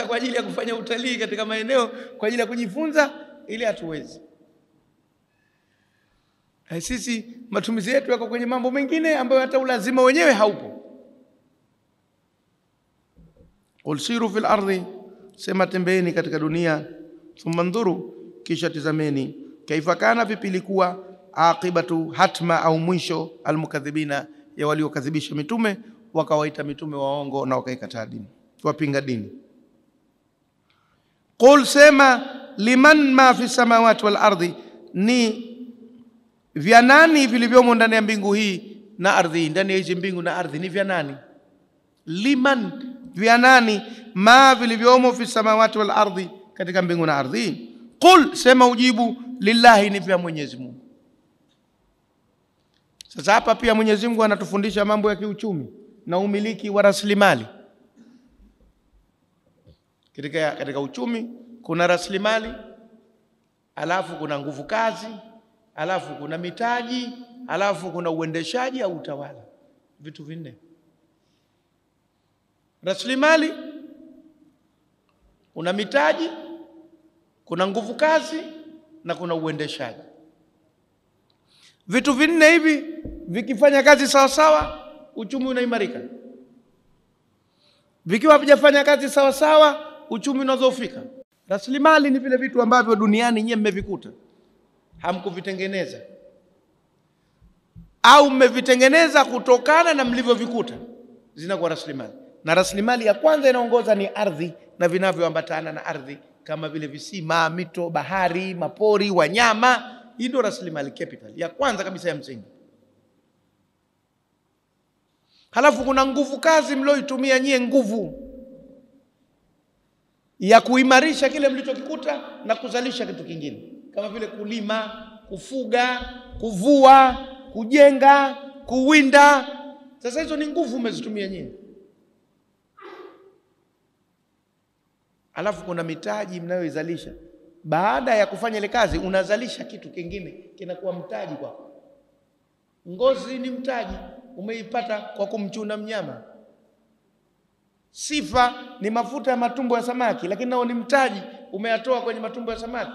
kwa ajili ya kufanya utalii katika maeneo kwa ajili ya kujifunza, ili hatuwezi. Sisi matumizi yetu yako kwenye mambo mengine ambayo hata ulazima wenyewe haupo. Qul siru fil ardi, sema tembeeni katika dunia, thumma ndhuru, kisha tizameni, kaifa kana, vipi ilikuwa, aqibatu, hatma au mwisho, almukadhibina, ya waliokadhibisha mitume, wakawaita mitume waongo na wakaikataa dini, wapinga dini. Qul, sema, liman ma fi samawati wal ardi, ni vya nani vilivyomo ndani ya mbingu hii na ardhi, ndani ya hizi mbingu na ardhi ni vya nani? Liman, vya nani, ma vilivyomo fi samawati wal ardi, katika mbingu na ardhi. Qul, sema ujibu, lillahi, ni vya Mwenyezi Mungu. Sasa hapa pia Mwenyezi Mungu anatufundisha mambo ya kiuchumi na umiliki wa rasilimali. Katika uchumi kuna rasilimali, alafu kuna nguvu kazi, alafu kuna mitaji, alafu kuna uendeshaji au utawala. Vitu vinne: rasilimali, kuna mitaji, kuna nguvu kazi na kuna uendeshaji. Vitu vinne hivi vikifanya kazi sawa sawa, uchumi unaimarika. Vikiwa havijafanya kazi sawa sawa, uchumi unazofika. Rasilimali ni vile vitu ambavyo duniani nyinyi mmevikuta, hamkuvitengeneza, au mmevitengeneza kutokana na mlivyovikuta, zinakuwa rasilimali. Na rasilimali ya kwanza inaongoza ni ardhi na vinavyoambatana na ardhi, kama vile visima, mito, bahari, mapori, wanyama. Hii ndio rasilimali, capital ya kwanza kabisa ya msingi. Halafu kuna nguvu kazi mlioitumia nyie, nguvu ya kuimarisha kile mlichokikuta na kuzalisha kitu kingine, kama vile kulima, kufuga, kuvua, kujenga, kuwinda. Sasa hizo ni nguvu umezitumia nyie. Alafu kuna mitaji mnayoizalisha. Baada ya kufanya ile kazi unazalisha kitu kingine, kinakuwa mtaji kwako. Ngozi ni mtaji, umeipata kwa kumchuna mnyama. Sifa ni mafuta ya matumbo ya samaki, lakini nao ni mtaji, umeyatoa kwenye matumbo ya samaki.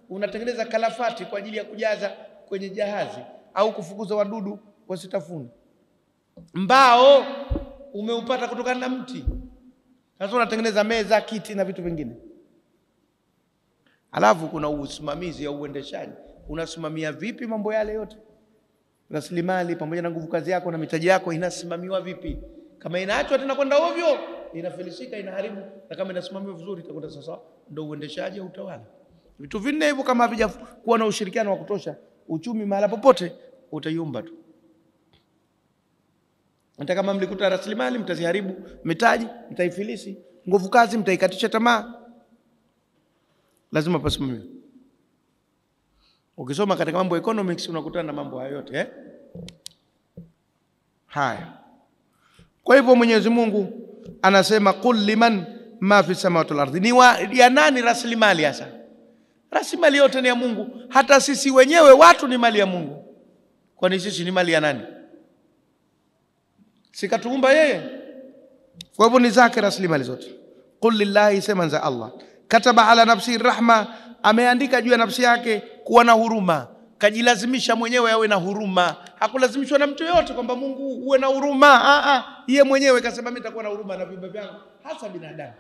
Unatengeneza kalafati kwa ajili ya kujaza kwenye jahazi au kufukuza wadudu wasitafune. Mbao umeupata kutokana na mti, sasa unatengeneza meza, kiti na vitu vingine. Alafu kuna usimamizi au uendeshaji. Unasimamia vipi mambo yale yote? Rasilimali pamoja na nguvu kazi yako na mitaji yako inasimamiwa vipi? Kama inaachwa tena kwenda ovyo, inafilisika, inaharibu. Na kama inasimamiwa vizuri itakwenda sasa, ndio uendeshaji au utawala. Vitu vinne hivyo kama havijakuwa na ushirikiano wa kutosha, uchumi mahala popote utayumba tu. Hata kama mlikuta rasilimali mtaziharibu, mitaji mtaifilisi, nguvu kazi mtaikatisha tamaa. Lazima pasimamiwe. Ukisoma katika mambo economics unakutana na mambo hayo yote, Haya. Kwa hivyo Mwenyezi Mungu anasema qul liman ma fi samawati wal ardi. Ni ya nani rasilimali hasa? Rasilimali yote ni ya Mungu. Hata sisi wenyewe watu ni mali ya Mungu. Kwani sisi ni mali ya nani? Sikatuumba yeye. Kwa hivyo ni zake rasilimali zote. Qul lillahi, sema za Allah. Kataba ala nafsi rahma, ameandika juu ya nafsi yake kuwa na huruma. Kajilazimisha mwenyewe awe na huruma. Hakulazimishwa na mtu yote kwamba Mungu uwe na huruma. Yeye mwenyewe kasema mimi nitakuwa na huruma na viumbe vyangu, hasa binadamu.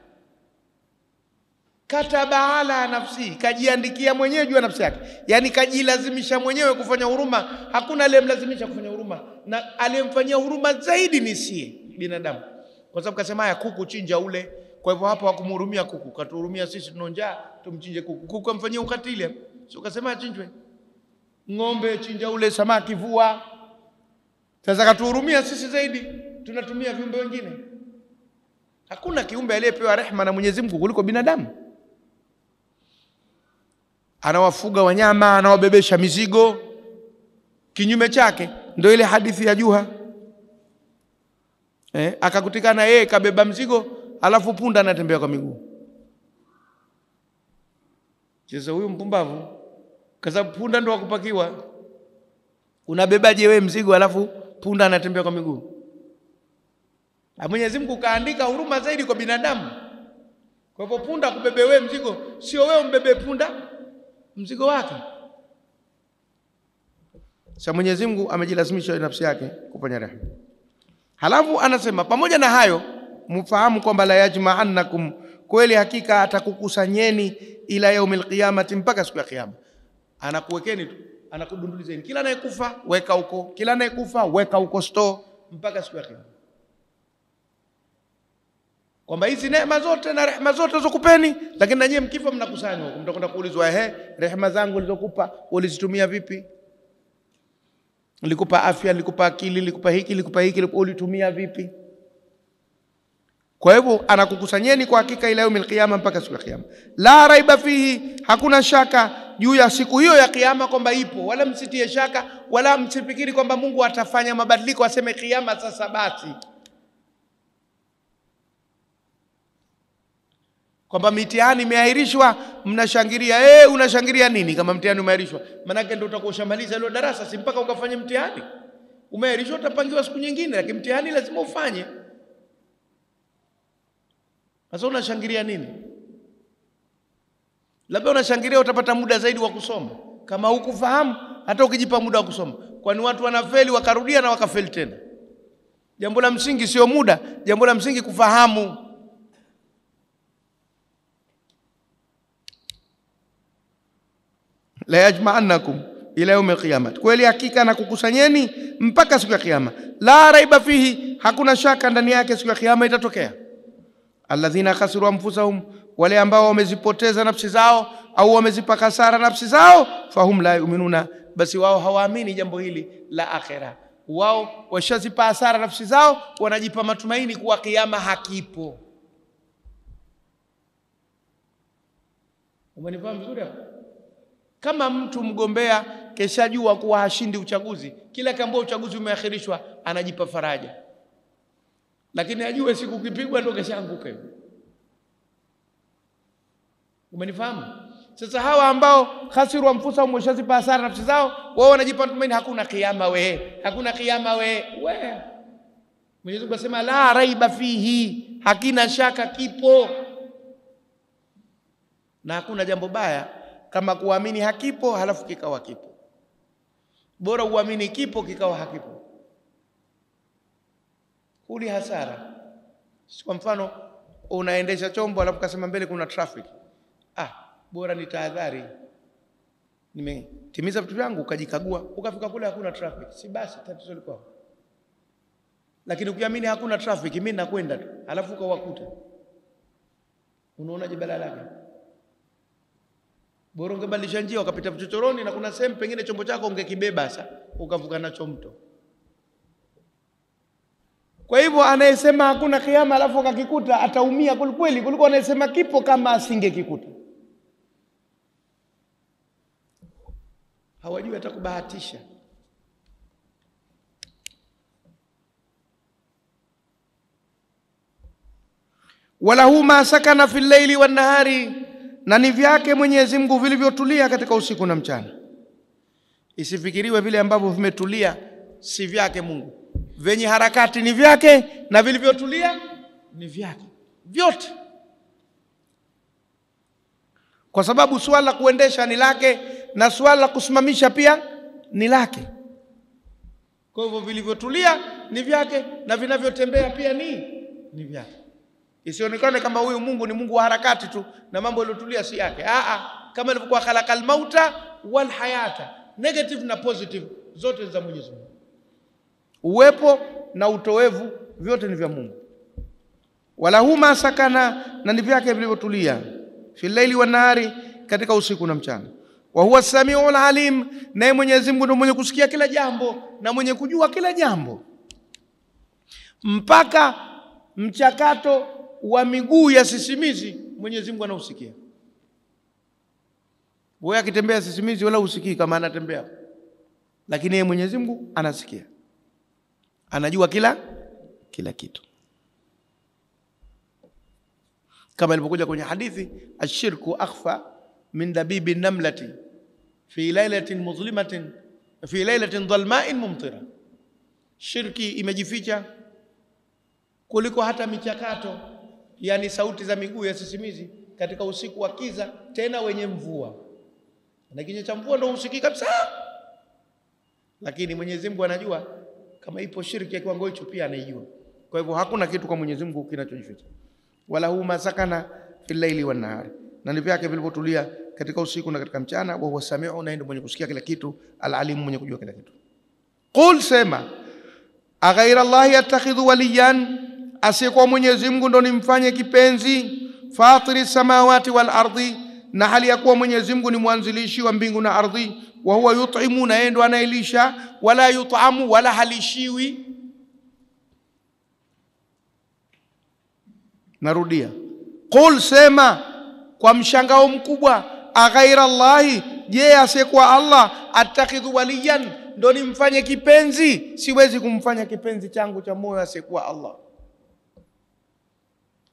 Kataba ala nafsi, kajiandikia mwenyewe juu ya nafsi yake. Yani kajilazimisha mwenyewe kufanya huruma. Hakuna aliyemlazimisha kufanya huruma, na aliyemfanyia huruma zaidi ni sie binadamu. Kwa sababu kasema haya, kuku chinja ule. Kwa hivyo hapo hakumhurumia kuku, katuhurumia sisi tunonjaa, tumchinje kuku. Kuku amfanyia ukatili, sio kasema achinjwe. Ng'ombe chinja ule, samaki vua. Sasa katuhurumia sisi zaidi, tunatumia viumbe wengine. Hakuna kiumbe aliyepewa rehema na Mwenyezi Mungu kuliko binadamu. Anawafuga wanyama, anawabebesha mizigo. Kinyume chake ndio ile hadithi ya Juha. Akakutikana yeye kabeba mzigo, alafu punda anatembea kwa miguu. Sasa huyu mpumbavu, kwa sababu punda ndo akupakiwa, unabebaje wewe mzigo alafu punda anatembea kwa miguu? Mwenyezi Mungu kaandika huruma zaidi kwa binadamu. Kwa hivyo punda kubebe wewe mzigo, sio wewe umbebe punda mzigo wake. Sasa Mwenyezi Mungu amejilazimisha nafsi yake kufanya rehema. Halafu anasema pamoja na hayo mfahamu kwamba la yajma'annakum, kweli hakika atakukusanyeni ila yaumil qiyamati, mpaka siku ya kiyama. Anakuwekeni tu, anakudundulizeni, kila anayekufa weka huko, kila anayekufa weka huko store, mpaka siku ya kiyama. Kwamba hizi neema zote na rehema zote zokupeni, lakini na nyinyi mkifa mnakusanywa huko, mtakwenda kuulizwa rehema zangu nilizokupa ulizitumia vipi? Nilikupa afya, nilikupa akili, nilikupa hiki, ulitumia vipi? Kwa hivyo anakukusanyeni kwa hakika ila yaumil qiyama, mpaka siku ya kiyama. La raiba fihi, hakuna shaka juu ya siku hiyo ya kiyama kwamba ipo, wala msitie shaka, wala msifikiri kwamba Mungu atafanya mabadiliko aseme kiyama sasa basi, kwamba mitihani imeahirishwa mnashangilia. Unashangilia nini kama mtihani umeahirishwa? Maana yake ndio utakuwa ushamaliza ile darasa, si mpaka ukafanye mtihani. Umeahirishwa, utapangiwa siku nyingine, lakini mtihani lazima ufanye. Sasa unashangilia nini? Labda unashangilia utapata muda zaidi wa kusoma. Kama hukufahamu, hata ukijipa muda wa kusoma. Kwani watu wanafeli wakarudia na wakafeli tena. Jambo la msingi sio muda, jambo la msingi kufahamu. La yajma'annakum ila yaumil qiyamah, kweli hakika na kukusanyeni mpaka siku ya kiyama. La raiba fihi, hakuna shaka ndani yake siku ya kiyama itatokea. Alladhina khasiru anfusahum, wale ambao wamezipoteza nafsi zao au wamezipa hasara nafsi zao, fahum la yu'minuna, basi wao hawaamini jambo hili la akhera. Wao washazipa hasara nafsi zao, wanajipa matumaini kuwa kiyama hakipo. Umenifahamu vizuri hapo? Kama mtu mgombea keshajua kuwa hashindi uchaguzi, kila kambao uchaguzi umeakhirishwa anajipa faraja, lakini ajue siku kipigwa ndio keshaanguka hiyo. Umenifahamu? Sasa hawa ambao khasiru anfusahum, washazipa hasara nafsi zao, wao wanajipa tumaini hakuna kiyama hakuna kiyama Mwenyezi Mungu asema la raiba fihi, hakina shaka kipo. Na hakuna jambo baya kama kuamini hakipo halafu kikawa kipo. Bora uamini kipo kikawa hakipo, huli hasara. Kwa mfano unaendesha chombo halafu kasema mbele kuna traffic, bora nitahadhari, nimetimiza vitu vyangu, ukajikagua ukafika kule hakuna traffic, si basi tatizo liko. Lakini ukiamini hakuna traffic, mimi nakwenda tu, halafu ukawakuta, unaonaje balaa lake? Bora ungebadilisha njia ukapita vichochoroni, na kuna sehemu pengine chombo chako ungekibeba sasa ukavuka nacho mto. Kwa hivyo anayesema hakuna kiyama alafu akakikuta ataumia kweli kuliko anayesema kipo kama asingekikuta. Hawajui hata kubahatisha. Walahu ma sakana fil layli wan nahari, na ni vyake Mwenyezi Mungu vilivyotulia katika usiku na mchana. Isifikiriwe vile ambavyo vimetulia si vyake Mungu. Venye harakati ni vyake na vilivyotulia ni vyake vyote, kwa sababu swala kuendesha ni lake na swala kusimamisha pia ni lake. Kwa hivyo vilivyotulia ni vyake na vinavyotembea pia ni vyake. Isionekane kama huyu Mungu ni Mungu wa harakati tu na mambo yaliyotulia si yake. Kama ilivyokuwa khalaqal mauta wal hayata, negative na positive zote za Mwenyezi Mungu. Uwepo na utowevu vyote ni vya Mungu. Wala huma sakana, na ni vyake vilivyotulia, fil laili wan nahari, katika usiku na mchana. Wa huwa samiul alim, naye Mwenyezi Mungu ndiye mwenye kusikia kila jambo na mwenye kujua kila jambo. Mpaka mchakato wa miguu ya sisimizi Mwenyezi Mungu anausikia. Wewe akitembea sisimizi wala usikii kama anatembea, lakini yeye Mwenyezi Mungu anasikia, anajua kila kitu. Kama ilivyokuja kwenye hadithi, ashirku akhfa min dabibi namlati fi lailatin muzlimatin fi lailatin dhalma'in mumtira. Shirki imejificha kuliko hata michakato yani sauti za miguu ya sisimizi katika usiku wa kiza, tena wenye mvua. Na kinyesha cha mvua ndio usikii kabisa. Lakini Mwenyezi Mungu anajua kama ipo shirki ya kiwango hicho, pia anaijua. Kwa hivyo hakuna kitu kwa Mwenyezi Mungu kinachojificha. Wala hu masakana fil laili wan nahar, na ndivyo yake vilivyotulia katika usiku na katika mchana. Wa huwa samiu, na ndio mwenye kusikia kila kitu, al-alim, mwenye kujua kila kitu. Qul, sema, aghaira Allahi yattakhidhu waliyan, asiyekuwa Mwenyezi Mungu ndo nimfanye kipenzi, fatiri samawati wal ardi, na hali ya kuwa Mwenyezi Mungu ni mwanzilishi wa mbingu na ardhi. Wa huwa yut'imu, na yeye ndo anailisha, wala yut'amu, wala halishiwi. Narudia, qul, sema kwa mshangao mkubwa, aghaira Allahi, je, asiyekuwa Allah, attakhidhu waliyan, ndo nimfanye kipenzi? Siwezi kumfanya kipenzi changu cha moyo asiyekuwa Allah.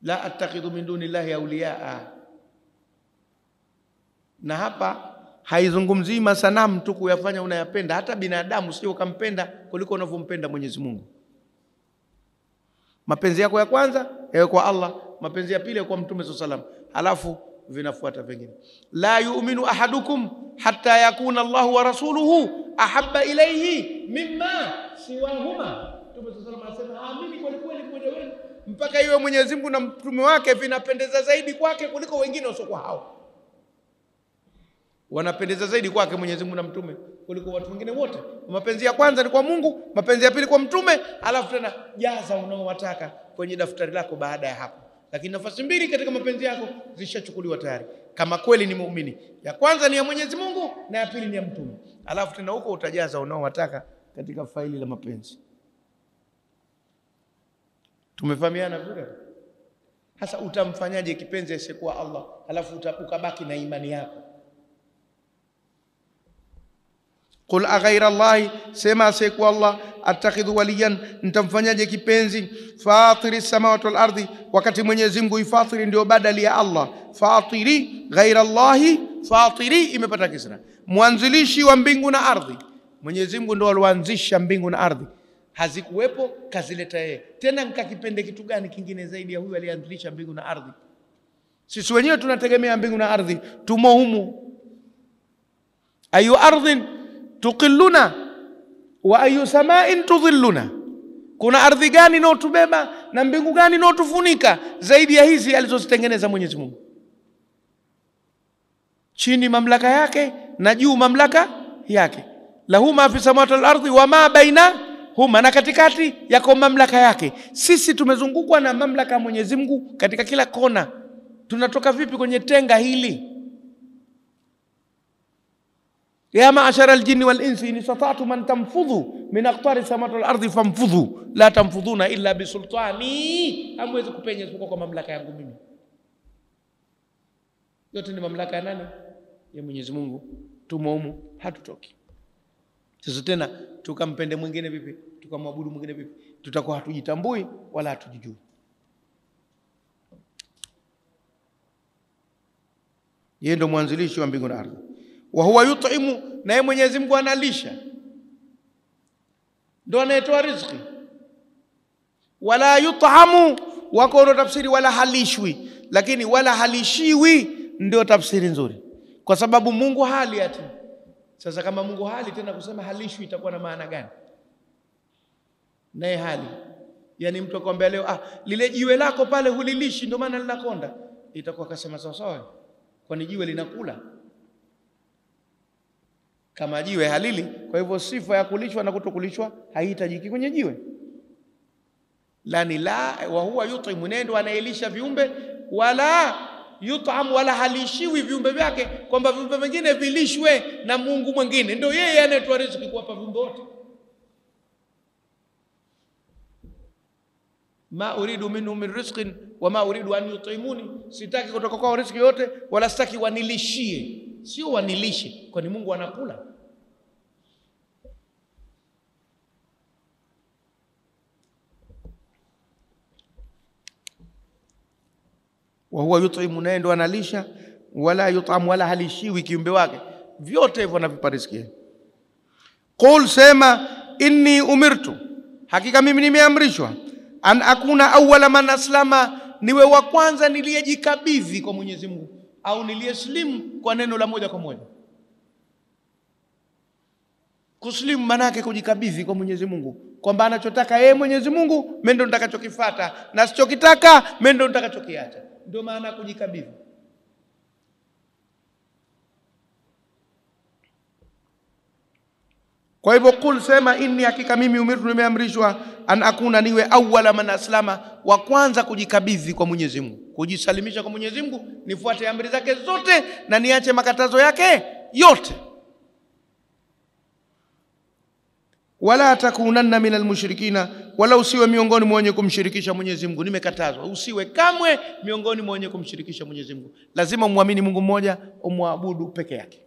La attakhidhu min dunillahi awliyaa. Na hapa haizungumzii masanamu tu kuyafanya unayapenda, hata binadamu sio ukampenda kuliko unavyompenda Mwenyezi Mungu. Mapenzi yako ya kwanza yawe kwa Allah, mapenzi ya pili kwa Mtume sallallahu alaihi wasallam, halafu vinafuata vingine. La yu'minu ahadukum hatta yakuna Allahu wa rasuluhu ahabba ilayhi mimma siwahuma. Mtume sallallahu alaihi wasallam anasema, amini kweli kweli mmoja wenu mpaka iwe Mwenyezi Mungu na mtume wake vinapendeza zaidi kwake kuliko wengine wasiokuwa hao. Wanapendeza zaidi kwake Mwenyezi Mungu na mtume kuliko watu wengine wote. Mapenzi ya kwanza ni kwa Mungu, mapenzi ya pili kwa mtume, alafu tena jaza unaowataka kwenye daftari lako baada ya hapo. Lakini nafasi mbili katika mapenzi yako zishachukuliwa tayari, kama kweli ni muumini. Ya kwanza ni ya Mwenyezi Mungu na ya pili ni ya mtume, alafu tena huko utajaza unaowataka katika faili la mapenzi. Tumefahamiana vizuri? Hasa utamfanyaje kipenzi asiyekuwa Allah, alafu ukabaki na imani yako? Qul aghaira Allahi, sema asiyekuwa Allah, attakhidhu waliyan, nitamfanyaje kipenzi? Fatiri samawati wal ardi, wakati Mwenyezi Mungu ifatiri ndio badali ya Allah. Fatiri ghaira Allahi, fatiri imepata kisra, mwanzilishi wa mbingu na ardhi. Mwenyezi Mungu ndio alianzisha mbingu na ardhi, hazikuwepo kazileta yeye. Tena nikakipende kitu gani kingine zaidi ya huyu alianzisha mbingu na ardhi? Sisi wenyewe tunategemea mbingu na ardhi, tumo humu. Ayu ardhin tuqilluna wa ayu sama'in tudhilluna, kuna ardhi gani inayotubeba na mbingu gani inayotufunika zaidi ya hizi alizozitengeneza Mwenyezi Mungu? Chini mamlaka yake na juu mamlaka yake. Lahu ma fi samawati wal ardi wa ma bainahuma, na katikati yako mamlaka yake. Sisi tumezungukwa na mamlaka ya Mwenyezi Mungu katika kila kona. Tunatoka vipi kwenye tenga hili? Ya ma'ashara al-jinni wal-insi in istata'tum an tanfudhu min aqtari samawati wal-ardi fanfudhu la tanfudhuna illa bisultani. Hamwezi kupenya isipokuwa kwa mamlaka yangu mimi. Yote ni mamlaka ya nani? Ya Mwenyezi Mungu. Tumo humu, hatutoki. Sasa tena tukampende mwingine vipi? Tukamwabudu mwingine vipi? Tutakuwa hatujitambui wala hatujijui. Yeye ndo mwanzilishi wa mbingu na ardhi. Wa huwa yut'imu, na yeye Mwenyezi Mungu analisha, ndo anayetoa riziki. Wala yut'amu, wako ndo tafsiri wala halishwi, lakini wala halishiwi ndio tafsiri nzuri, kwa sababu Mungu hali ati. Sasa kama Mungu hali, tena kusema halishwi itakuwa na maana gani? Naye hali, yani mtu akwambia leo lile jiwe lako pale hulilishi ndio maana linakonda, itakuwa kasema sawa sawa, kwani jiwe linakula? Kama jiwe halili, kwa hivyo sifa ya kulishwa na kutokulishwa haihitajiki kwenye jiwe. Lani la wa huwa yut'imu, nendo anaelisha viumbe, wala yut'am, wala halishiwi viumbe vyake, kwamba viumbe vingine vilishwe na Mungu mwingine. Ndio yeye anayetoa riziki kuwapa viumbe wote. Ma uridu minhum min rizqin wa ma uridu an yut'imuni, sitaki kutoka kwao riziki yote, wala sitaki wanilishie. Sio wanilishe, kwani Mungu anakula. Wa huwa yut'imu, naye ndo analisha, wala yut'am, wala halishiwi kiumbe wake. Vyote hivyo anavipa riziki. Qul, sema, inni umirtu, hakika mimi nimeamrishwa, an akuna awwala man aslama, niwe wa kwanza niliyejikabidhi kwa Mwenyezi Mungu au niliyeslimu kwa neno la moja kwa moja. Kuslimu maana yake kujikabidhi kwa Mwenyezi Mungu, kwamba anachotaka yeye Mwenyezi Mungu mimi ndo nitakachokifuata, na sichokitaka mimi ndo nitakachokiacha. Ndio maana kujikabidhi. Kwa hivyo kul, sema inni, hakika mimi umirtu, nimeamrishwa, an akuna, niwe awwala man aslama, wa kwanza kujikabidhi kwa Mwenyezi Mungu, kujisalimisha kwa Mwenyezi Mungu, nifuate amri zake zote na niache makatazo yake yote. Wala takunanna minal mushrikina, wala usiwe miongoni mwa wenye kumshirikisha Mwenyezi Mungu. Nimekatazwa usiwe kamwe miongoni mwa wenye kumshirikisha Mwenyezi Mungu. Lazima muamini Mungu mmoja, umwabudu peke yake.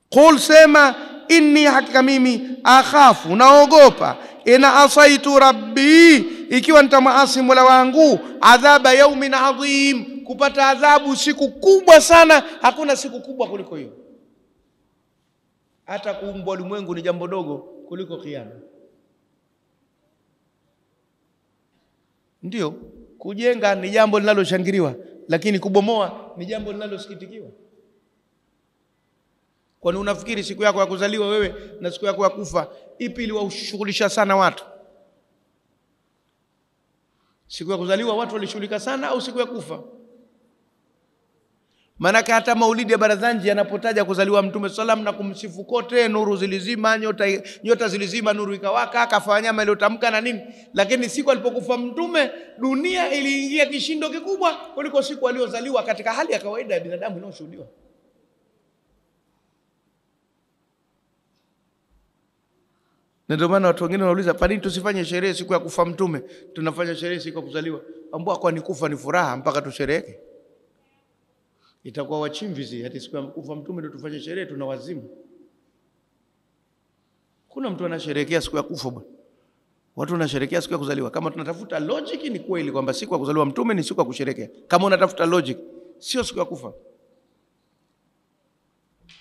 Qul, sema inni, hakika mimi, akhafu, naogopa, ina asaitu rabbi, ikiwa nitamuasi Mola wangu, adhaba yaumin adhim, kupata adhabu siku kubwa sana. Hakuna siku kubwa kuliko hiyo. Hata kuumbwa ulimwengu ni jambo dogo kuliko kiyama. Ndio, kujenga ni jambo linaloshangiliwa, lakini kubomoa ni jambo linalosikitikiwa. Kwani unafikiri siku yako ya kuzaliwa wewe na siku yako ya kufa, ipi iliwashughulisha sana watu? Siku ya kuzaliwa watu walishughulika sana, au siku ya kufa? Maana hata maulidi ya Barazanji yanapotaja kuzaliwa Mtume sallam na kumsifu kote, nuru zilizima, nyota zilizima, nuru ikawaka, akafa wanyama iliyotamka na nini. Lakini siku alipokufa Mtume, dunia iliingia kishindo kikubwa kuliko siku aliyozaliwa katika hali ya kawaida ya binadamu inayoshuhudiwa. Na ndio maana watu wengine wanauliza, kwa nini tusifanye sherehe siku ya kufa Mtume, tunafanya sherehe siku ya kuzaliwa? Ambao kwa ni kufa ni furaha mpaka tushereheke? Itakuwa wachimvizi hadi siku ya kufa Mtume ndio tufanye sherehe, tuna wazimu. Kuna mtu anasherehekea siku ya kufa bwana. Watu wanasherehekea siku ya kuzaliwa. Kama tunatafuta logic, ni kweli kwamba siku ya kuzaliwa Mtume ni siku ya kusherehekea. Kama unatafuta logic, sio siku ya kufa.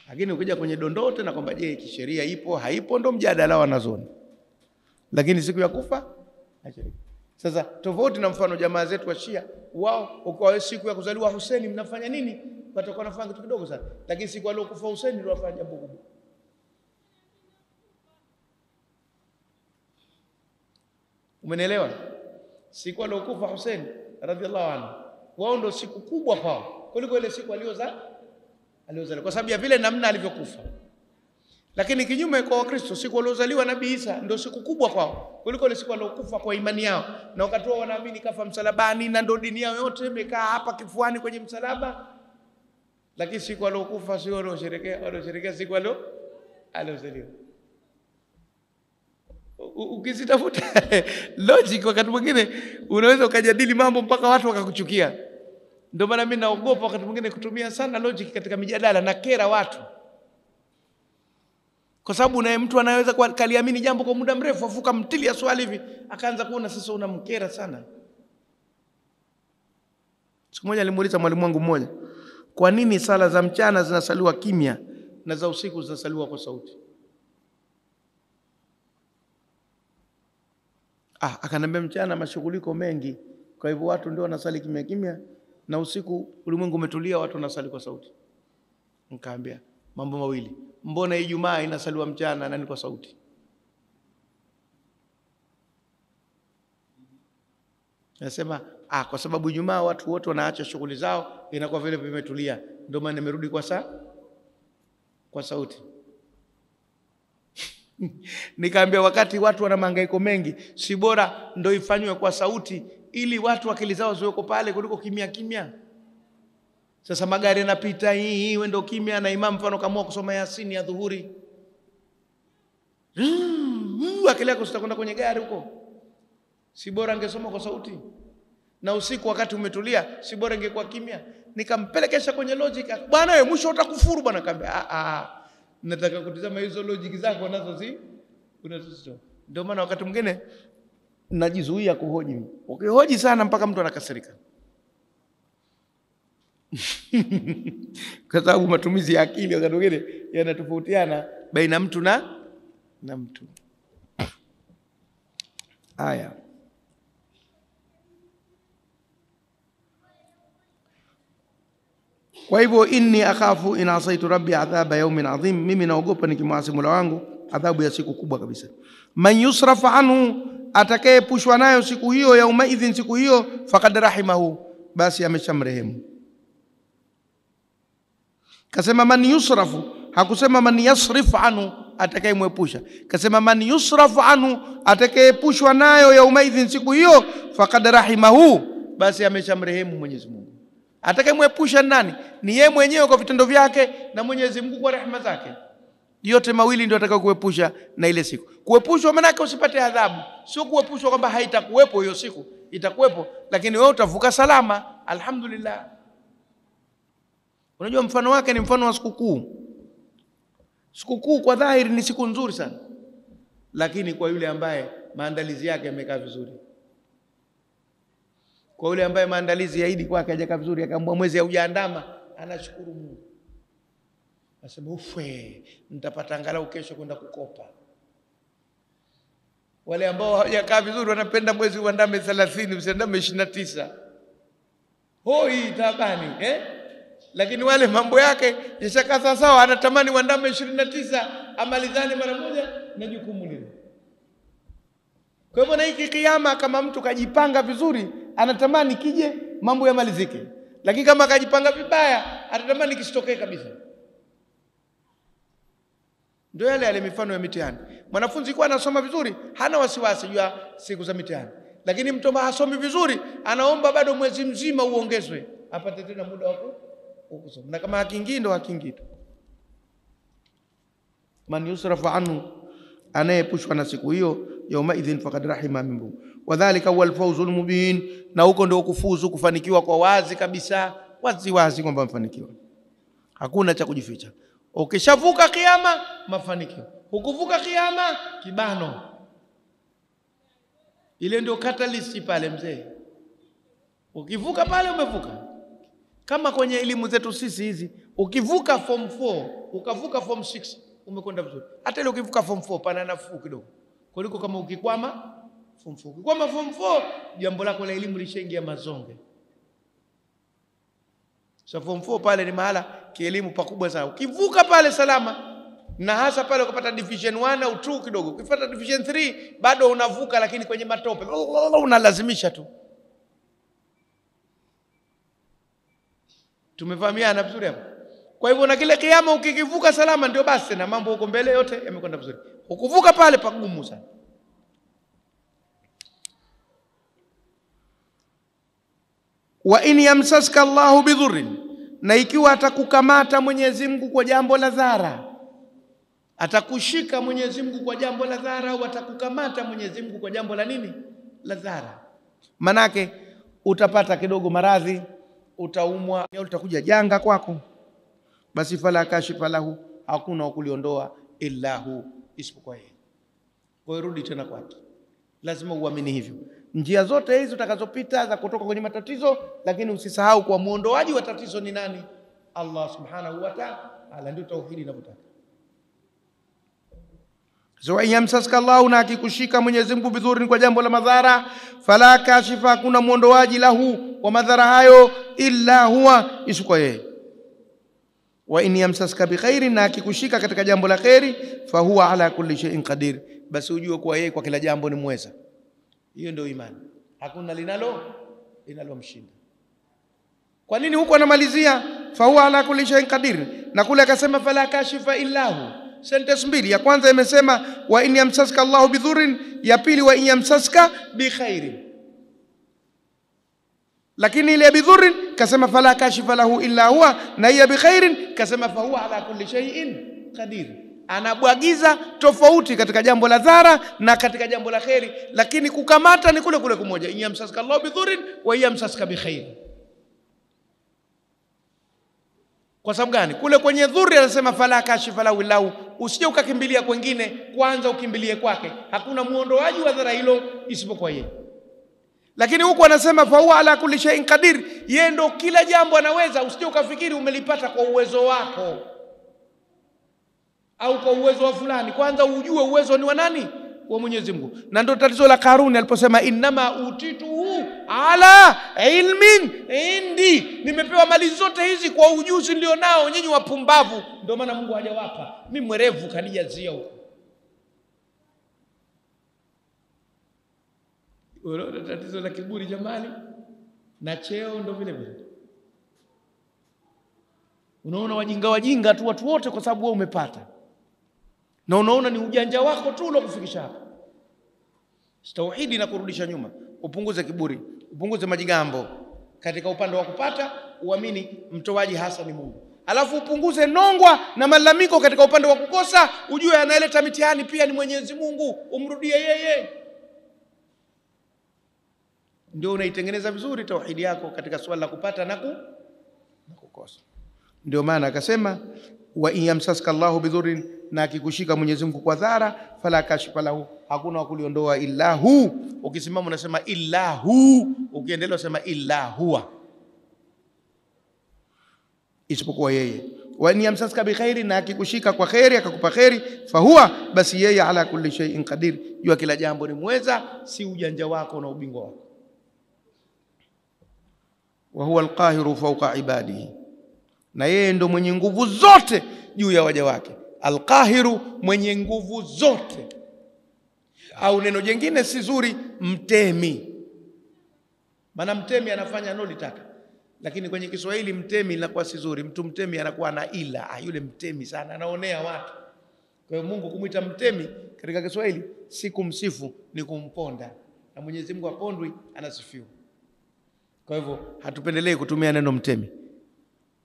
Lakini ukija kwenye dondoo tena kwamba je, kisheria ipo haipo, ndo mjadala wanazoni. Lakini siku ya kufa hasherehekea. Sasa tofauti na mfano jamaa zetu wa Shia, wao ukiwa siku ya kuzaliwa Hussein mnafanya nini? Watakuwa wanafanya kitu kidogo sana, lakini siku aliyokufa Hussein ndio wafanya jambo kubwa. Umenielewa? Siku aliyokufa Hussein radhiallahu anhu, wao ndio siku kubwa kwao kuliko ile siku aliozaliwa, kwa sababu ya vile namna alivyokufa. Lakini kinyume kwa Wakristo, siku aliozaliwa Nabii Isa ndio siku kubwa kwao kuliko ile siku aliyokufa kwa imani yao. Na wakati wao wanaamini kafa msalabani, na ndio dini yao yote imekaa hapa kifuani kwenye msalaba. Lakini siku aliyokufa sio wanaosherehekea siku aliozaliwa. Ukisitafuta logic, wakati mwingine unaweza ukajadili mambo mpaka watu wakakuchukia. Ndio maana mimi naogopa wakati mwingine kutumia sana logic katika mijadala, na kera watu. Kwa sababu naye mtu anaweza kaliamini jambo kwa muda mrefu, afuka mtili ya swali hivi akaanza kuona sasa unamkera sana. Siku moja nilimuuliza mwalimu wangu mmoja, kwa nini sala za mchana zinasaliwa kimya na za usiku zinasaliwa kwa sauti? Akaniambia mchana mashughuliko mengi, kwa hivyo watu ndio wanasali kimya kimya, na usiku ulimwengu umetulia, watu wanasali kwa sauti. Nikamwambia mambo mawili, mbona Ijumaa inasaliwa mchana na ni kwa sauti? Nasema kwa sababu Ijumaa watu wote wanaacha shughuli zao, inakuwa vile vimetulia, ndio maana nimerudi kwa sauti. Nikaambia wakati watu wana mahangaiko mengi, si bora ndio ifanywe kwa sauti ili watu akili zao ziweko pale kuliko kimya kimya? Sasa magari yanapita, hii wewe ndio kimya, na imam mfano kama kusoma Yasini ya dhuhuri, akili yako sitakwenda kwenye gari huko. Si bora angesoma kwa sauti? Na usiku wakati umetulia, si bora ingekuwa kimya? Nikampelekesha kwenye logic. Bwana wewe mwisho utakufuru bwana. Kaambia nataka kutizama hizo logic zako nazo unazozitoa. Ndio maana wakati mwingine najizuia kuhoji. Ukihoji sana mpaka mtu anakasirika. Kwa sababu matumizi ya akili wakati mwingine yanatofautiana baina mtu na mtu. Haya. Kwa hivyo inni akhafu in asaitu rabbi adhaba yawmin adhim, mimi naogopa nikimwasi Mola wangu adhabu ya siku kubwa kabisa. Man yusraf anhu, atakayepushwa nayo siku hiyo, yauma idhin, siku hiyo, faqad rahimahu, basi ameshamrehemu. Kasema man yusrafu, hakusema man yasrif anhu, atakayemwepusha. Kasema man yusraf anhu, atakayepushwa nayo yauma idhin, siku hiyo, faqad rahimahu, basi ameshamrehemu Mwenyezi Mungu. Atakayemwepusha nani? Ni yeye mwenyewe kwa vitendo vyake na Mwenyezi Mungu kwa rehema zake. Yote mawili ndio atakayokuepusha na ile siku. Kuepushwa maana yake usipate adhabu, sio kuepushwa kwamba haitakuwepo hiyo siku. Itakuwepo, lakini wewe utavuka salama, alhamdulillah. Unajua mfano wake ni mfano wa sikukuu. Sikukuu kwa dhahiri ni siku nzuri sana, lakini kwa yule ambaye maandalizi yake yamekaa vizuri, kwa yule ambaye maandalizi ya Idi kwake hajakaa vizuri, akaambwa mwezi haujaandama, anashukuru Mungu. Nasema ufwe, nitapata angalau kesho kwenda kukopa. Wale ambao hawajakaa vizuri wanapenda mwezi uandame 30, usiandame 29. Hoi tabani, Lakini wale mambo yake yashakaa sawa, anatamani uandame 29, amalizane mara moja na jukumu lile. Kwa hivyo na hiki kiyama, kama mtu kajipanga vizuri, anatamani kije mambo yamalizike. Lakini kama kajipanga vibaya, anatamani kisitokee kabisa. Ndio yale mifano ya mitihani. Mwanafunzi kwa anasoma vizuri, hana wasiwasi juu ya siku za mitihani. Lakini mtu ambaye hasomi vizuri, anaomba bado mwezi mzima uongezwe, apate tena muda wa kusoma. Na kama hakiingii ndo hakiingii tu. Man yusrafu anhu, anayepushwa na siku hiyo, yauma idhin faqad rahima minhu, wadhālika huwa al-fawzul mubin, na huko ndio kufuzu, kufanikiwa kwa wazi kabisa, wazi kwamba mfanikiwa, hakuna cha kujificha. Ukishavuka kiyama, mafanikio. Ukuvuka kiyama, kibano. Ile ndio catalyst pale mzee. Ukivuka pale umevuka. Kama kwenye elimu zetu sisi hizi, ukivuka form 4, ukavuka form 6, umekwenda vizuri. Hata ile ukivuka form 4 pana nafuu kidogo kuliko kama ukikwama form 4. Ukikwama form 4, jambo lako la elimu lishaingia mazonge. So form 4 pale ni mahala kielimu pakubwa sana. Ukivuka pale salama, na hasa pale ukapata division 1 au 2 kidogo. Ukifuata division 3 bado unavuka, lakini kwenye matope unalazimisha tu. Tumefahamiana vizuri hapo? Kwa hivyo na kile kiyama ukikivuka salama, ndio basi na mambo huko mbele yote yamekwenda vizuri. Ukuvuka pale pagumu sana. Wa in yamsaska Allahu bidhurrin, na ikiwa atakukamata Mwenyezi Mungu kwa jambo la dhara, atakushika Mwenyezi Mungu kwa jambo la dhara, au atakukamata Mwenyezi Mungu kwa jambo la nini? La dhara. Manake utapata kidogo maradhi, utaumwa, au utakuja janga kwako, basi fala kashifa lahu, hakuna wa kuliondoa illa hu, isipokuwa yeye. Kwa hiyo rudi tena kwake. Lazima uamini hivyo. Njia zote hizo utakazopita za kutoka kwenye matatizo, lakini usisahau kwa muondoaji wa tatizo ni nani? Allah subhanahu wa ta'ala. Ndio tauhidi inapotaka. So yamsaska Allah, na akikushika Mwenyezi Mungu bidhuri, kwa jambo la madhara, fala kashifa, kuna muondoaji lahu wa madhara hayo illa huwa, isipokuwa yeye. Wa in yamsaska bi khairin, na akikushika katika jambo la khairi, fa huwa ala kulli shay'in qadir, basi ujue kwa yeye kwa kila jambo ni mweza. Hiyo ndio imani. Hakuna linalomshinda. Kwa nini huko anamalizia fa huwa ala kulli shay'in qadir, na kule akasema fala kashifa illa hu? Sentence mbili. Ya kwanza imesema wa in yamsaska Allahu bidhurrin, ya pili wa in yamsaska bi khairin. Lakini ile bidhurrin kasema fala kashifa lahu illa huwa, na ile bi khairin kasema fa huwa ala kulli shay'in qadir. Anabwagiza tofauti katika jambo la dhara na katika jambo la khairi, lakini kukamata ni kule kule kumoja. In yamsaska Allahu bidhurrin wa yamsaska bi khairin. Kwa sababu gani? Kule kwenye dhuri anasema fala kashifa lahu illa hu, usije ukakimbilia kwingine, kwanza ukimbilie kwake. Hakuna muondoaji wa dhara hilo isipokuwa yeye. Lakini huko anasema fa huwa ala kulli shay'in qadir, yeye ndo kila jambo anaweza. Usije ukafikiri umelipata kwa uwezo wako au kwa uwezo wa fulani. Kwanza ujue uwezo ni wa nani? Wa Mwenyezi Mungu. Na ndio tatizo la Karuni aliposema innama utituhu ala ilmin indi, nimepewa mali zote hizi kwa ujuzi nilionao, nyinyi wapumbavu ndio maana Mungu hajawapa. Mimi mwerevu kanijazia huko. Unaona tatizo la kiburi jamani, na cheo ndio vile vile. Unaona wajinga tu watu wote kwa sababu wewe umepata, na unaona ni ujanja wako tu ulokufikisha hapa. Tauhidi na kurudisha nyuma. Upunguze kiburi, upunguze majigambo katika upande wa kupata, uamini mtoaji hasa ni Mungu. Alafu upunguze nongwa na malalamiko katika upande wa kukosa, ujue anayeleta mitihani pia ni Mwenyezi Mungu, umrudie yeye. Ndio unaitengeneza vizuri tauhidi yako katika swala la kupata na kukosa. Ndio maana akasema wa iyamsaska Allahu bidhurrin, na akikushika Mwenyezi Mungu kwa dhara, fala kashifa lahu, hakuna wa kuliondoa illa hu. Ukisimama unasema illa hu, ukiendelea unasema illa huwa, isipokuwa yeye. Wa iyamsaska bi khairi, na akikushika kwa khairi akakupa khairi, fahuwa, basi yeye ala kulli shay'in qadir, jua kila jambo ni mweza, si ujanja wako na ubingwa wako. Wa huwa alqahiru fawqa ibadihi, na yeye ndo mwenye nguvu zote juu ya waja wake. Alqahiru, mwenye nguvu zote, au neno jingine si zuri, mtemi. Maana mtemi anafanya analotaka, lakini kwenye Kiswahili mtemi inakuwa si zuri. Mtu mtemi anakuwa na ila, yule mtemi sana, anaonea watu. Kwa hiyo Mungu kumuita mtemi katika Kiswahili si kumsifu, ni kumponda, na Mwenyezi Mungu apondwi, anasifiwa. Kwa hivyo hatupendelee kutumia neno mtemi.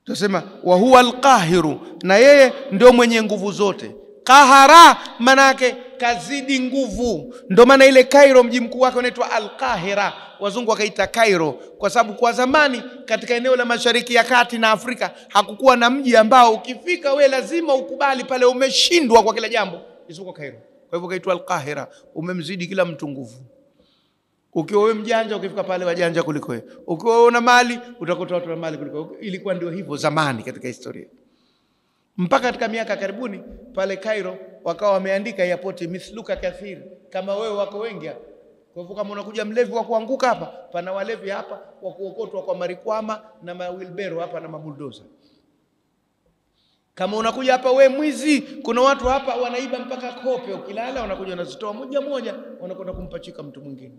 Tunasema wa huwa alqahiru, na yeye ndio mwenye nguvu zote. Qahara manake kazidi nguvu. Ndio maana ile Cairo mji mkuu wake unaitwa Al-Qahira, wazungu wakaita Cairo, kwa sababu kwa zamani katika eneo la Mashariki ya Kati na Afrika hakukuwa na mji ambao ukifika we lazima ukubali pale umeshindwa kwa kila jambo, isipokuwa Cairo. Kwa hivyo kaitwa Al-Qahira, umemzidi kila mtu nguvu. Ukiwa wewe mjanja ukifika pale wajanja kuliko wewe. Ukiwa una mali utakuta watu wa mali kuliko wewe. Ilikuwa ndio hivyo zamani katika historia. Mpaka katika miaka karibuni pale Cairo wakawa wameandika airport mithluka kathir, kama wewe wako wengi hapa. Kwa hivyo kama unakuja mlevi wa kuanguka hapa, pana walevi hapa wa kuokotwa kwa marikwama na mawilbero hapa na mabuldoza. Kama unakuja hapa we mwizi, kuna watu hapa wanaiba mpaka kope, ukilala wanakuja wanazitoa moja moja wanakwenda kumpachika mtu mwingine.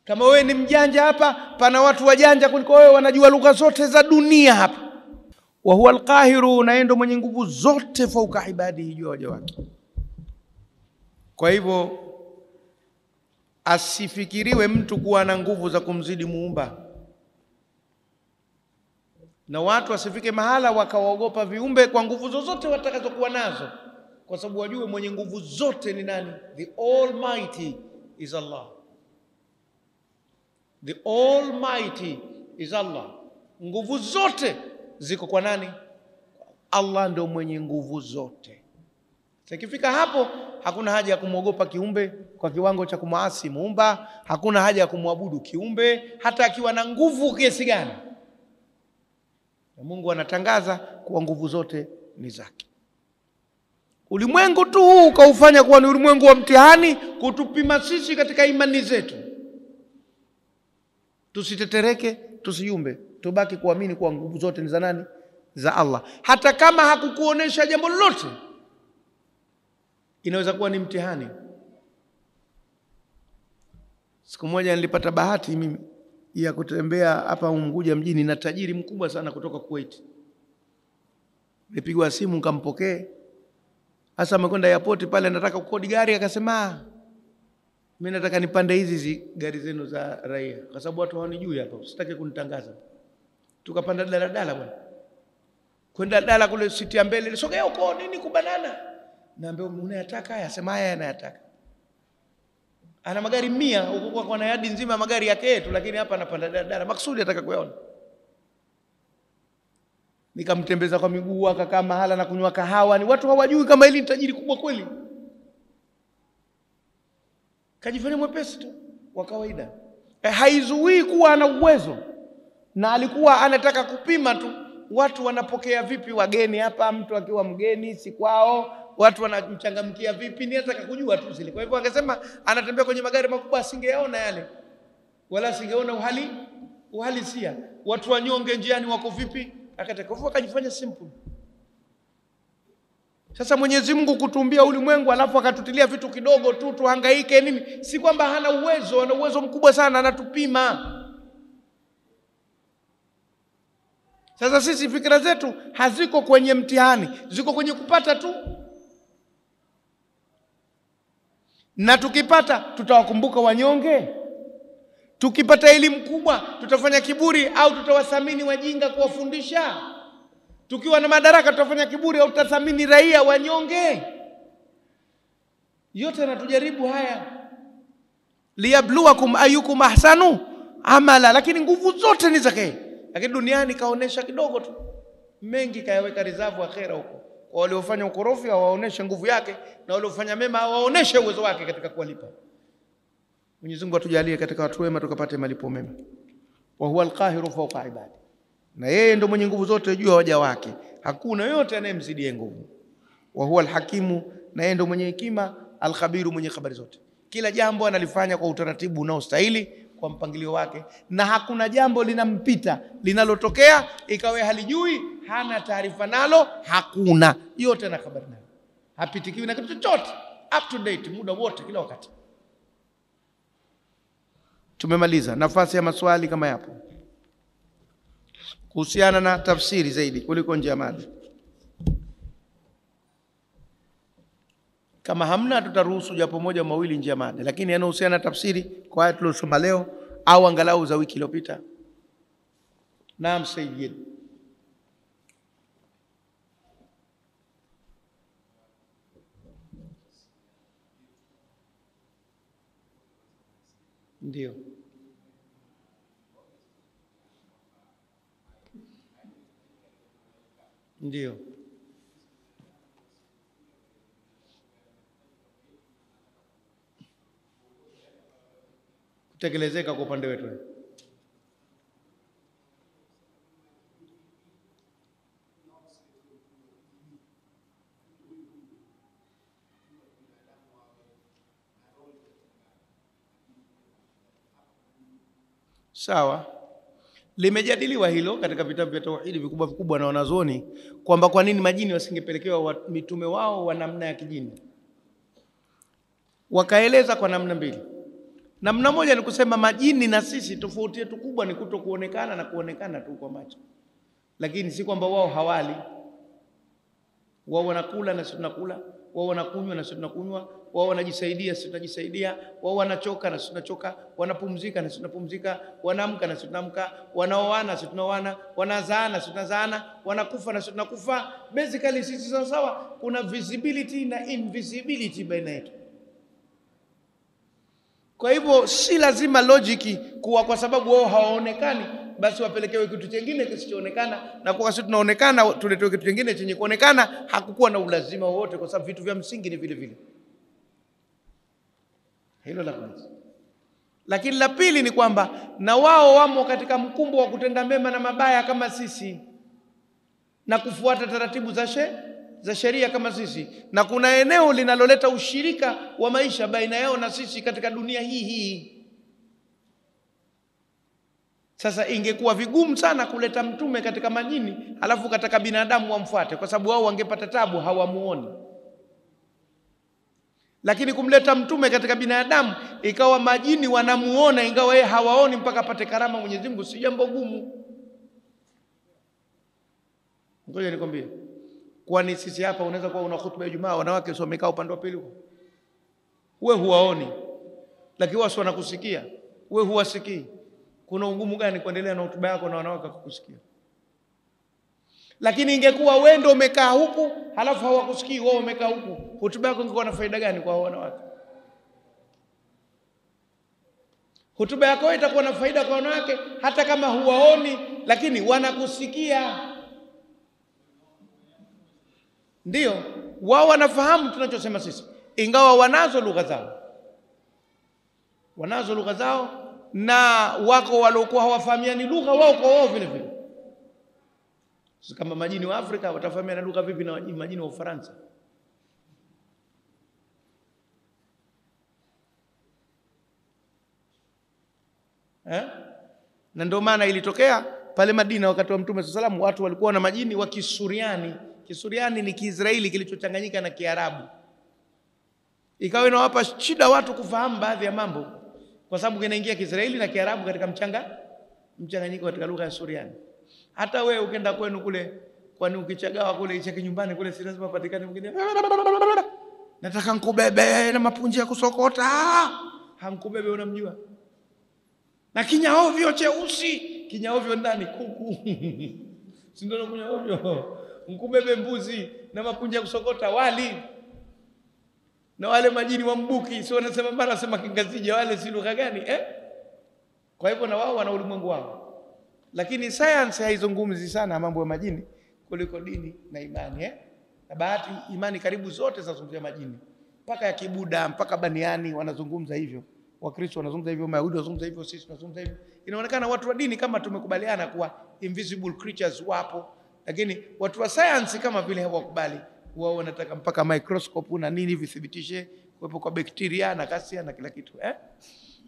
Kama wewe ni mjanja hapa, pana watu wajanja kuliko wewe, wanajua lugha zote za dunia hapa. Wa huwa alqahiru, na ndo mwenye nguvu zote fauka ibadihi, juu ya waja wake. Kwa hivyo asifikiriwe mtu kuwa na nguvu za kumzidi Muumba, na watu wasifike mahala wakawaogopa viumbe kwa nguvu zozote watakazokuwa nazo, kwa sababu wajue mwenye nguvu zote ni nani? The Almighty is Allah. The Almighty is Allah. Nguvu zote ziko kwa nani? Allah ndio mwenye nguvu zote. Ikifika hapo hakuna haja ya kumwogopa kiumbe kwa kiwango cha kumuasi Muumba, hakuna haja ya kumwabudu kiumbe hata akiwa na nguvu kiasi gani. Na Mungu anatangaza kuwa nguvu zote ni zake. Ulimwengu tu ukaufanya kuwa ni ulimwengu wa mtihani kutupima sisi katika imani zetu. Tusitetereke, tusiyumbe, tubaki kuamini kuwa nguvu zote ni za nani? Za Allah. Hata kama hakukuonesha jambo lolote, inaweza kuwa ni mtihani. Siku moja nilipata bahati mimi ya kutembea hapa Unguja mjini na tajiri mkubwa sana kutoka Kuwait. Nilipigwa simu nikampokee. Hasa amekwenda airport pale, nataka kukodi gari, akasema mimi nataka nipande hizi gari zenu za raia kwa sababu watu hawanijui hapa, usitake kunitangaza. Tukapanda daladala bwana. Kwenda daladala kule siti ya mbele, sogea huko nini kubanana. Naambia unayataka haya? Sema haya anayataka. Ana magari 100 huko kwa yadi nzima magari yake yetu, lakini hapa anapanda daladala maksudi ataka kuyaona. Nikamtembeza kwa miguu, akakaa mahala na kunywa kahawa. Ni watu hawajui kama hili ni tajiri kubwa kweli. Kajifanya mwepesi tu wa kawaida. Haizuii kuwa ana uwezo. Na alikuwa anataka kupima tu watu wanapokea vipi wageni hapa, mtu akiwa mgeni si kwao, watu wanamchangamkia vipi, ni nataka kujua tu zile. Kwa hivyo akasema anatembea kwenye magari makubwa asingeyaona yale. wala singeona uhalisia. Watu wanyonge njiani wako vipi? Akajifanya simple. Sasa Mwenyezi Mungu kutumbia ulimwengu alafu akatutilia vitu kidogo tu tuhangaike nini? Si kwamba hana uwezo, ana uwezo mkubwa sana, anatupima. Sasa sisi fikra zetu haziko kwenye mtihani, ziko kwenye kupata tu. Na tukipata tutawakumbuka wanyonge? Tukipata elimu kubwa tutafanya kiburi au tutawathamini wajinga kuwafundisha? Tukiwa na madaraka tutafanya kiburi au tutathamini raia wanyonge? Yote yanatujaribu haya. Liyabluwakum ayyukum ahsanu amala, lakini nguvu zote ni zake. Lakini duniani kaonesha kidogo tu, mengi kayaweka reserve akhera huko. Kwa waliofanya ukorofi waoneshe nguvu yake, na waliofanya mema waoneshe uwezo wake katika kuwalipa. Mwenyezi Mungu atujalie katika watu wema tukapate malipo mema. Wa huwa alqahiru fawqa ibadi, na yeye ndo mwenye nguvu zote juu ya waja wake, hakuna yote anayemzidi nguvu. Wa huwa alhakimu, na yeye ndo mwenye hekima, alkhabiru, mwenye habari zote. Kila jambo analifanya kwa utaratibu unaostahili, kwa mpangilio wake, na hakuna jambo linampita linalotokea ikawe halijui, hana taarifa nalo, hakuna. Yote na habari nayo, hapitikiwi na kitu chochote, up to date muda wote, kila wakati. Tumemaliza. Nafasi ya maswali kama yapo kuhusiana na tafsiri zaidi kuliko nje ya mada. Kama hamna tutaruhusu japo moja mawili nje ya mada, lakini yanayohusiana na tafsiri kwa aya tuliyosoma leo au angalau za wiki iliyopita. Naam Sayyid. Ndio. Ndio. Kutekelezeka kwa upande wetu. Sawa. Limejadiliwa hilo katika vitabu vya tauhidi vikubwa vikubwa na wanazuoni, kwamba kwa nini majini wasingepelekewa mitume wao wa namna ya kijini. Wakaeleza kwa namna mbili. Namna moja ni kusema majini na sisi tofauti yetu kubwa ni kutokuonekana na kuonekana tu kwa macho. Lakini si kwamba wao hawali. Wao wanakula na sisi tunakula, wao wanakunywa na sisi tunakunywa, wao wanajisaidia sisi tunajisaidia, wao wanachoka na sisi tunachoka, wanapumzika na sisi tunapumzika, wanaamka na sisi tunaamka, wanaoana na sisi tunaoana, wanazaana na sisi tunazaana, wanakufa na sisi tunakufa. Basically sisi sawa sawa, kuna visibility na invisibility baina yetu. Kwa hivyo si lazima logic kuwa kwa sababu wao hawaonekani basi wapelekewe kitu kingine kisichoonekana, na kwa sababu tunaonekana tuletewe kitu kingine chenye kuonekana. Hakukuwa na ulazima wowote, kwa sababu vitu vya msingi ni vile vile. Hilo la kwanza. Lakini la pili ni kwamba na wao wamo katika mkumbo wa kutenda mema na mabaya kama sisi, na kufuata taratibu za sheria kama sisi, na kuna eneo linaloleta ushirika wa maisha baina yao na sisi katika dunia hii. Sasa ingekuwa vigumu sana kuleta mtume katika majini alafu kataka binadamu wamfuate, kwa sababu wao wangepata tabu, hawamuoni. Lakini kumleta mtume katika binadamu ikawa majini wanamuona ingawa yeye hawaoni mpaka apate karama Mwenyezi Mungu, si jambo gumu. Ngoja nikwambie, kwani sisi hapa unaweza kuwa una hutuba ya Ijumaa wanawake sio wamekaa upande wa pili huko, wewe huwaoni, lakini wao wanakusikia, wewe huwasikii. Kuna ugumu gani kuendelea na hotuba yako na wanawake kukusikia? Lakini ingekuwa wewe ndio umekaa huku halafu hawakusikii, wao umekaa huku, hotuba yako ingekuwa na faida gani kwa wanawake? Hotuba yako itakuwa na faida kwa wanawake hata kama huwaoni, lakini wanakusikia. Ndio, wao wanafahamu tunachosema sisi, ingawa wanazo lugha zao. Wanazo lugha zao, na wako waliokuwa hawafahamiani lugha wao kwa wao vile vile. Kama majini wa Afrika watafahamiana lugha vipi na majini wa Ufaransa? Na ndio maana ilitokea pale Madina wakati wa Mtume sallallahu alaihi wasallam watu walikuwa na majini wa Kisuriani. Kisuriani ni Kiisraeli kilichochanganyika na Kiarabu. Ikawa inawapa shida watu kufahamu baadhi ya mambo kwa sababu kinaingia Kiisraeli na Kiarabu katika mchanganyiko katika lugha ya Suriani. Hata wewe ukenda kwenu kule, kwani ukichagawa kule icheke nyumbani kule si lazima patikane mwingine. Nataka nkubebe na mapunji ya kusokota. Hankubebe unamjua. Na kinyaovyo cheusi, kinyaovyo ndani kuku. Si ndio kinyaovyo. Nkubebe mbuzi na mapunji ya kusokota wali. Na wale majini wa mbuki, si wanasema mara sema Kingazija, wale si lugha gani Kwa hivyo na wao wana ulimwengu wao. Lakini science haizungumzi sana mambo ya majini kuliko dini na imani Na bahati imani karibu zote zinazungumzia majini. Mpaka ya Kibuda, mpaka Baniani wanazungumza hivyo. Wakristo wanazungumza hivyo, Mayahudi wanazungumza hivyo, sisi tunazungumza hivyo. Inaonekana watu wa dini kama tumekubaliana kuwa invisible creatures wapo, lakini watu wa science kama vile hawakubali. Wao wanataka mpaka microscope na nini vithibitishe kuwepo kwa bakteria na kasia na kila kitu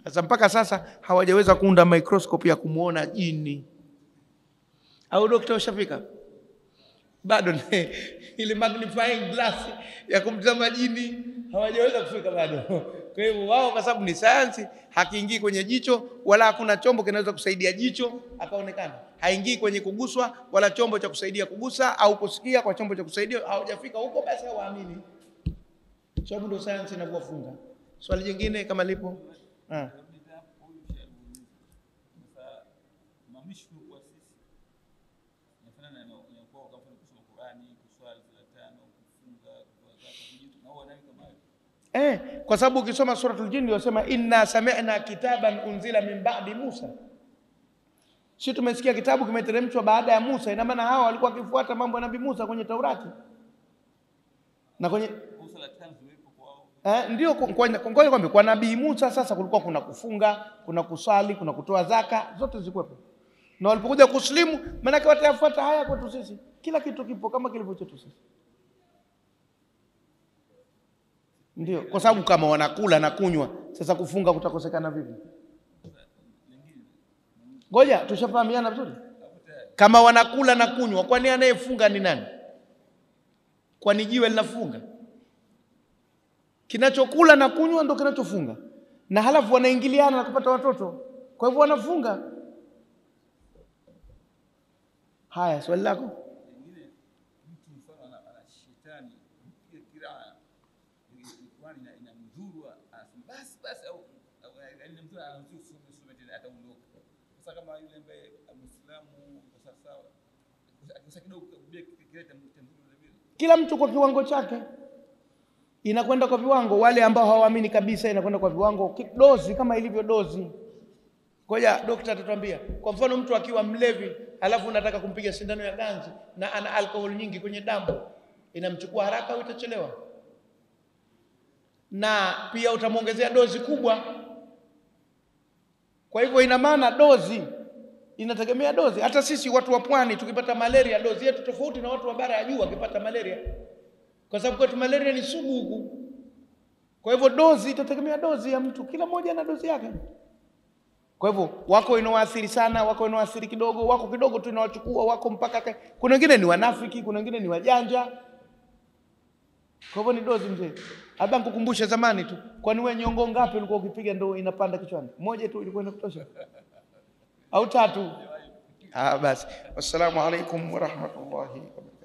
Sasa mpaka sasa hawajaweza kuunda microscope ya kumuona jini. Au daktari ushafika? Bado ile magnifying glass ya kumtazama jini hawajaweza kufika bado. Kwa hivyo wao kwa sababu ni science hakiingii kwenye jicho wala hakuna chombo kinaweza kusaidia jicho akaonekana. Haingii kwenye kuguswa wala chombo cha kusaidia kugusa au kusikia kwa chombo cha kusaidia hawajafika huko basi hawaamini. Sababu ndio science inavyofunga. Swali jingine kama lipo? Kwa sababu ukisoma suratul Jinn yasema inna sami'na kitaban unzila min ba'di Musa. Sisi tumesikia kitabu kimeteremshwa baada ya Musa. Ina maana hawa walikuwa wakifuata mambo ya Nabii Musa kwenye Taurati. Na kwenye ndio ngoja kwambie kwa Nabii Musa sasa kulikuwa kuna kufunga, kuna kusali, kuna kutoa zaka, zote zilikuwepo. Na walipokuja kuslimu maana kwa watafuata haya kwetu sisi. Kila kitu kipo kama kilivyo chetu sisi. Ndio, kwa sababu kama wanakula na kunywa, sasa kufunga kutakosekana vipi? Ngoja, tushafahamiana vizuri. Kama wanakula na kunywa, kwani anayefunga ni nani? Kwani jiwe linafunga? Kinachokula na kunywa ndio kinachofunga. Na halafu wanaingiliana na kupata watoto. Kwa hivyo wanafunga. Haya, swali lako? Kila mtu kwa kiwango chake. Inakwenda kwa viwango. Wale ambao hawaamini kabisa inakwenda kwa viwango. Dozi kama ilivyo dozi. Ngoja daktari atatuambia. Kwa mfano mtu akiwa mlevi, alafu unataka kumpiga sindano ya ganzi na ana alcohol nyingi kwenye damu, inamchukua haraka au itachelewa? Na pia utamuongezea dozi kubwa. Kwa hivyo ina maana dozi inategemea dozi. Hata sisi watu wa pwani tukipata malaria dozi yetu tofauti na watu wa bara ya juu wakipata malaria. Kwa sababu kwetu malaria ni sugu huku. Kwa hivyo dozi itategemea dozi ya mtu. Kila mmoja na dozi yake. Kwa hivyo wako inawaathiri sana, wako inawaathiri kidogo, wako kidogo tu inawachukua, wako mpaka kuna wengine ni wanafiki, kuna wengine ni wajanja. Kwa hivyo ni dozi mzee. Hata nikukumbusha zamani tu. Kwani wewe nyongo ngapi ulikuwa ukipiga ndio inapanda kichwani? Moja tu ilikuwa inakutosha. Au tatu? Basi. Wassalamu alaikum wa rahmatullahi wa barakatuh.